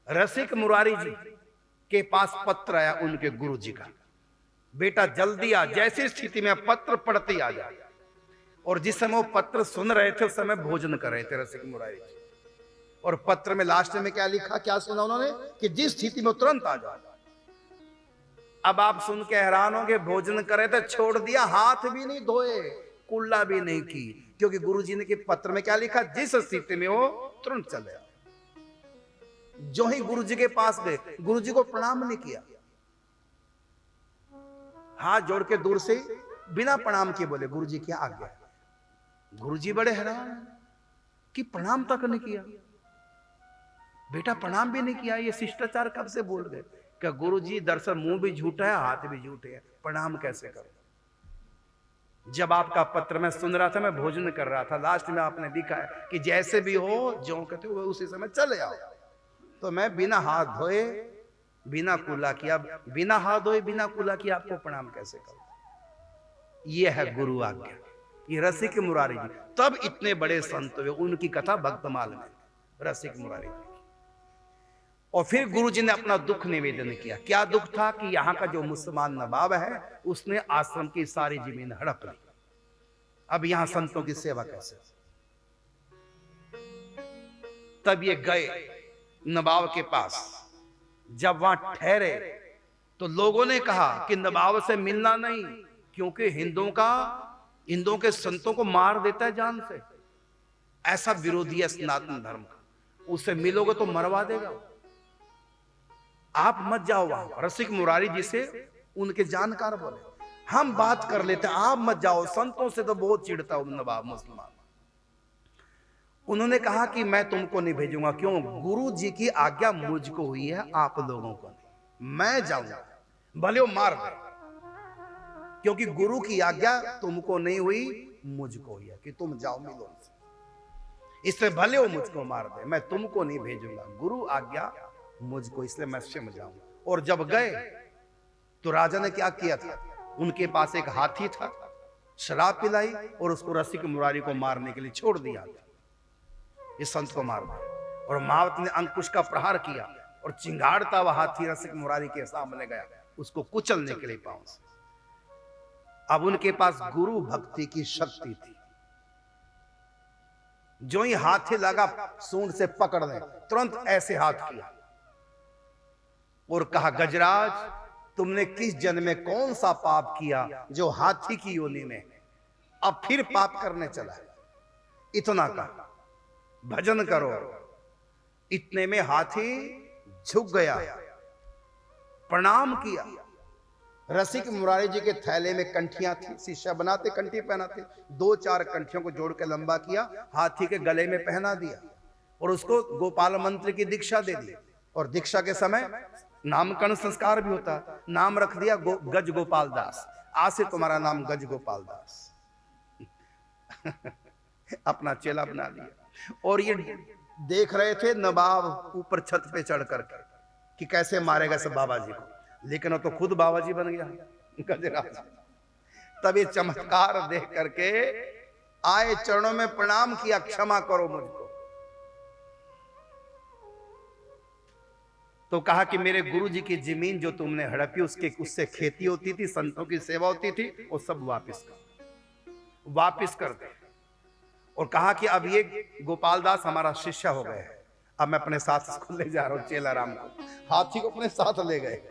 रसिक मुरारी जी के पास पत्र आया उनके गुरु जी का, बेटा जल्दी आ, जैसी स्थिति में पत्र पढ़ते आ जा। और जिस समय वो पत्र सुन रहे थे उस समय भोजन कर रहे थे रसिक मुरारी जी। और पत्र में लास्ट में क्या लिखा, क्या सुना उन्होंने कि जिस स्थिति में तुरंत आ जाओ। अब आप सुन के हैरान होंगे, भोजन करे थे छोड़ दिया, हाथ भी नहीं धोए, कुल्ला भी नहीं की, क्योंकि गुरुजी ने के पत्र में क्या लिखा, जिस स्थिति में हो तुरंत चले आओ। जो ही गुरुजी के पास गए, गुरुजी को प्रणाम नहीं किया, हाथ जोड़ के दूर से बिना प्रणाम किए बोले गुरुजी क्या आज्ञा। गुरुजी बड़े हैरान कि प्रणाम तक नहीं किया, बेटा प्रणाम भी नहीं किया, ये शिष्टाचार कब से बोल गए। क्या गुरुजी दरअसल मुंह भी झूठा है, हाथ भी झूठे हैं, प्रणाम कैसे करो। जब आपका पत्र मैं सुन रहा था, मैं भोजन कर रहा था, लास्ट में आपने लिखा है कि जैसे भी हो जो कहते हो उसी समय चले आओ। तो मैं बिना हाथ धोए बिना कुल्ला किया, बिना हाथ धोए बिना कुल्ला किया आपको प्रणाम कैसे करो। ये है गुरु आज्ञा। ये रसिक मुरारी जी तब इतने बड़े संत हुए, उनकी कथा भक्तमाल में रसिक मुरारी जी। और फिर गुरुजी ने अपना दुख निवेदन किया। क्या दुख था कि यहाँ का जो मुसलमान नवाब है उसने आश्रम की सारी जमीन हड़प ली, अब यहां संतों की सेवा कैसे। तब ये गए नवाब के पास। जब वहां ठहरे तो लोगों ने कहा कि नवाब से मिलना नहीं, क्योंकि हिंदुओं के संतों को मार देता है जान से, ऐसा विरोधी है सनातन धर्म का, उससे मिलोगे तो मरवा देगा, आप मत जाओ वहां। रसिक मुरारी जी से उनके जानकार बोले हम बात कर लेते, आप मत जाओ, संतों से तो बहुत चिढ़ता हूं नवाब मुसलमान। उन्होंने कहा कि मैं तुमको नहीं भेजूंगा, क्यों, गुरु जी की आज्ञा मुझको हुई है, आप लोगों को नहीं, मैं जाऊंगा भले वो मार दे, क्योंकि गुरु की आज्ञा तुमको नहीं हुई, मुझको हुई है कि तुम जाओ मिलो उनसे, इससे भले वो मुझको मार दे, मैं तुमको नहीं भेजूंगा, गुरु आज्ञा मुझको, इसलिए मैं स्वयं जाऊंगा। और जब गए तो राजा ने क्या किया था, उनके पास एक हाथी था, शराब पिलाई और उसको रसिक मुरारी को मारने के लिए छोड़ दिया, इस संत को मार दिया। और मावत ने अंकुश का प्रहार किया और चिंगाड़ता हुआ हाथी रसिक मुरारी के सामने गया, उसको कुचलने के लिए पांव से। अब उनके पास गुरु भक्ति की शक्ति थी, जो ही हाथी लगा सूंड से पकड़ने, तुरंत ऐसे हाथ किया और कहा, गजराज तुमने किस जन्म में कौन सा पाप किया जो हाथी की योनि में अब फिर पाप करने चला है। इतना कहा, भजन करो। इतने में हाथी झुक गया, प्रणाम किया। रसिक मुरारी जी के थैले में कंठियां थी, शिष्य बनाते कंठी पहनाते, 2-4 कंठियों को जोड़ के लंबा किया, हाथी के गले में पहना दिया और उसको गोपाल मंत्र की दीक्षा दे दी। और दीक्षा के समय नामकरण संस्कार भी होता, नाम रख दिया गज गोपाल दास, आज से तुम्हारा नाम गज गोपाल दास। अपना चेला बना लिया। और ये देख रहे थे नवाब ऊपर छत पे चढ़ करके कि कैसे मारेगा सब बाबा जी को, लेकिन वो तो खुद बाबा जी बन गया गजराज। तब ये चमत्कार देख करके आए, चरणों में प्रणाम किया, क्षमा करो मुझको। तो कहा कि मेरे गुरु जी की जमीन जो तुमने हड़पी, उससे खेती होती थी, संतों की सेवा होती थी, वो सब वापिस कर दे। और कहा कि अब ये गोपाल दास हमारा शिष्य हो गए, अब मैं अपने साथ इसको ले जा रहा हूं, चेला राम को। हाथी को अपने साथ ले गए।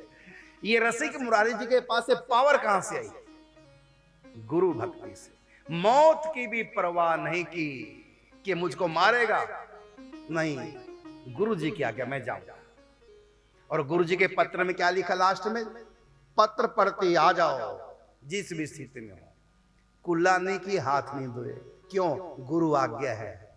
ये रसिक मुरारी जी के पास से पावर कहां से आई, गुरु भक्ति से। मौत की भी परवाह नहीं की कि मुझको मारेगा, नहीं, गुरु जी की आज्ञा, मैं जाऊंगा। और गुरु जी के पत्र में क्या लिखा लास्ट में, पत्र पढ़ते आ जाओ जिस भी स्थिति में हो, कुल्ला नहीं की, हाथ नहीं धोए, क्यों, गुरु आज्ञा है।